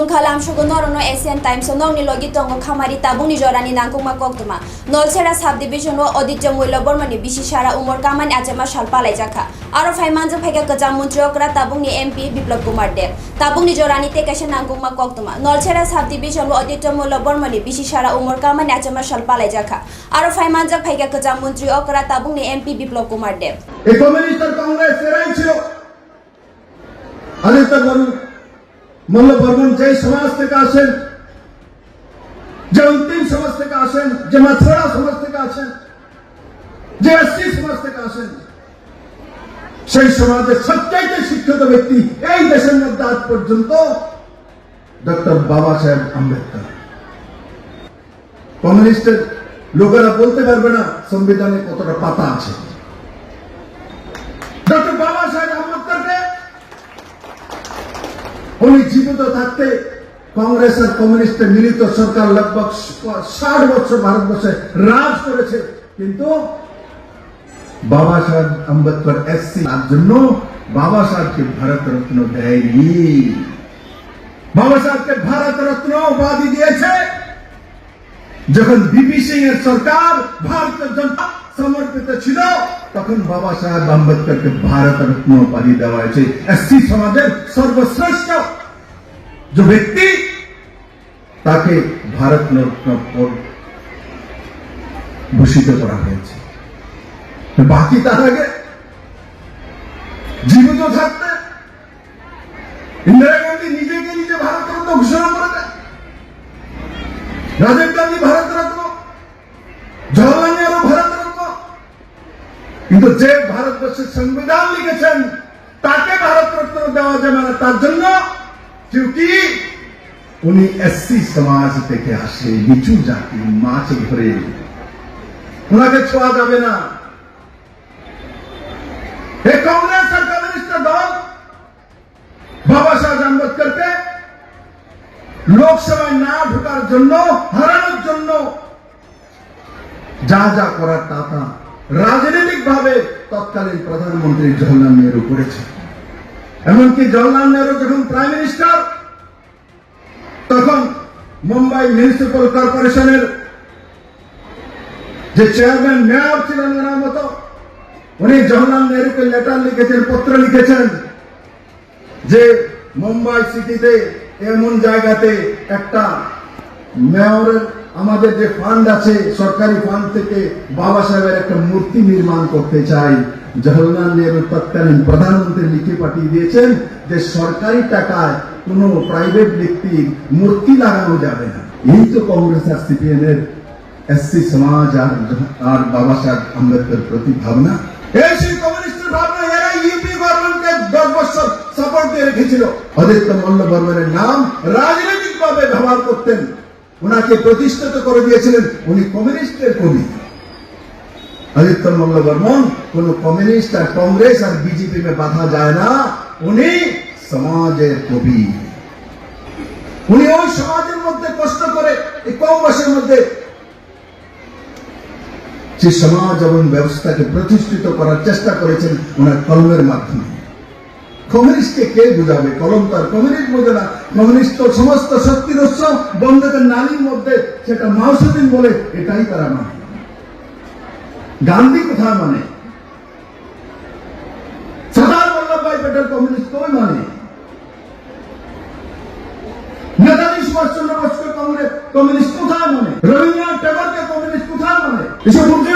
Lungkalam Shugunorono Asian Times Nongni Logitongo Kamari Tabuni Jorani Nankuma Koktuma Nolsera Subdivision Oditjo Muilo Bormani Bishishara Umor Kaman Ajama Shalpalai Jaka Aro Faimanza Pega Kajamuntriokra Tabuni MP Biplop Kumar Dev Tabuni Jorani Tekashan Nankuma Koktuma Nolsera Subdivision Oditjo Muilo Bormani Bishishara Umor Kaman Ajama Shalpalai Jaka Aro Faimanza Pega Kajamuntriokra Tabuni MP Biplop Kumar Dev Economist Congress Serancho Alita मल्ल बर्मन जय समाज থেকে আসেন যে অন্তিম সমাজ থেকে আসেন যে মাছড়া সমাজ থেকে আসেন যে এসসি সমাজ থেকে আসেন সেই সমাজের সবচেয়ে শিক্ষিত ব্যক্তি এই দেশের মধ্যে আজ পর্যন্ত ডক্টর বাবা সাহেব আম্বেদকর কমিউনিস্টের লোকেরা বলতে পারবে না সংবিধানে কতটা পাতা আছে ডক্টর বাবা সাহেব আম্বেদকরকে উনি জীবিত থাকতে কংগ্রেস আর কমিউনিস্টের মিলিত সরকার লগভগ 60 বছর ভারতবর্ষে রাজ করেছে কিন্তু বাবা সাহেব আম্বেদকর এসসি তার জন্য বাবা সাহেবকে ভারত রত্ন দেয়নি বাবা সাহেবকে ভারত রত্ন উপাধি দিয়েছে যখন বিপি সিং এর সরকার ভারতের জনতা সমর্পিত ছিল তখন বাবা সাহেব আম্বেদকরকে ভারত রত্ন উপাধি দেওয়া হয়েছে এসসি সমাজের সর্বশ্রেষ্ঠ যে ব্যক্তি তাকে ভারত রত্ন ভূষিত করা হয়েছে বাকি তার আগে জীবিত থাকতে ইন্দিরা গান্ধী নিজেকে নিজে ভারত রত্ন ঘোষণা করে দেয় রাজীব গান্ধী ভারত রত্ন জওহরলাল নেহরু ভারত রত্ন কিন্তু যে ভারতবর্ষের সংবিধান লিখেছেন তাকে ভারত রত্ন দেওয়া যাবে না তার জন্য क्योंकि उन्हीं एससी समाज থেকে আসে নিচু জাতি মাছ ধরে ওনাকে ছোঁয়া যাবে না এই কংগ্রেস আর কমিউনিস্ট দল বাবা সাহেব আম্বেদকরকে লোকসভায় না ঢোকার জন্য হারানোর জন্য যা যা করার তা রাজনৈতিক ভাবে তৎকালীন প্রধানমন্ত্রী জওহরলাল নেহরু করেছে এমনকি জওহরলাল নেহরু যখন প্রাইম মিনিস্টার তখন মুম্বাই মিউনিসিপ্যাল কর্পোরেশনের যে চেয়ারম্যান মেয়র ছিলেন ওনার মতো উনি জওহরলাল নেহরুকে লেটার লিখেছেন পত্র লিখেছেন যে মুম্বাই সিটিতে এমন জায়গাতে একটা মেয়রের আমাদের যে ফান্ড আছে সরকারি ফান্ড থেকে বাবা সাহেবের একটা মূর্তি নির্মাণ করতে চাই জওহরলাল নেহরু তৎকালীন প্রধানমন্ত্রী লিখে পাঠিয়ে দিয়েছেন যে সরকারি টাকায় কোনো প্রাইভেট ব্যক্তির মূর্তি লাগানো যাবে না এই তো কংগ্রেস আর সিপিএম এর এসসি সমাজ আর বাবা সাহেব আম্বেদকর প্রতি ভাবনা এই সেই কমিউনিস্টের ভাবনা এরা ইউপি গভর্নমেন্টকে 10 বছর সাপোর্ট দিয়ে রেখেছিল অদিত্য মল্ল বর্মনের নাম রাজনৈতিক ভাবে ব্যবহার করতেন ওনাকে প্রতিষ্ঠিত করে দিয়েছিলেন উনি কমিউনিস্টের কবি অদিত্য মল্ল বর্মন কোন কমিউনিস্ট আর কংগ্রেস আর বিজেপি में বাধা যায় না উনি সমাজের কবি উনি ওই সমাজের মধ্যে কষ্ট করে এই কম বয়সের মধ্যে যে সমাজ এবং ব্যবস্থাকে প্রতিষ্ঠিত করার চেষ্টা করেছেন ওনার কলমের মাধ্যমে কমিউনিস্টকে কে বুঝাবে কলম তার কমিউনিস্ট বোঝে না কমিউনিস্ট তো সমস্ত শক্তির উৎস বন্ধুদের নারীর মধ্যে সেটা মাউসুদ্দিন বলে এটাই তারা মানে গান্ধী কোথায় মানে সর্দার বল্লভভাই প্যাটেল কমিউনিস্ট কই মানে নেতাজি সুভাষচন্দ্র বোসকে কমিউনিস্ট কোথায় মানে রবীন্দ্রনাথ ঠাকুরকে কমিউনিস্ট কোথায় মানে এসব বুঝে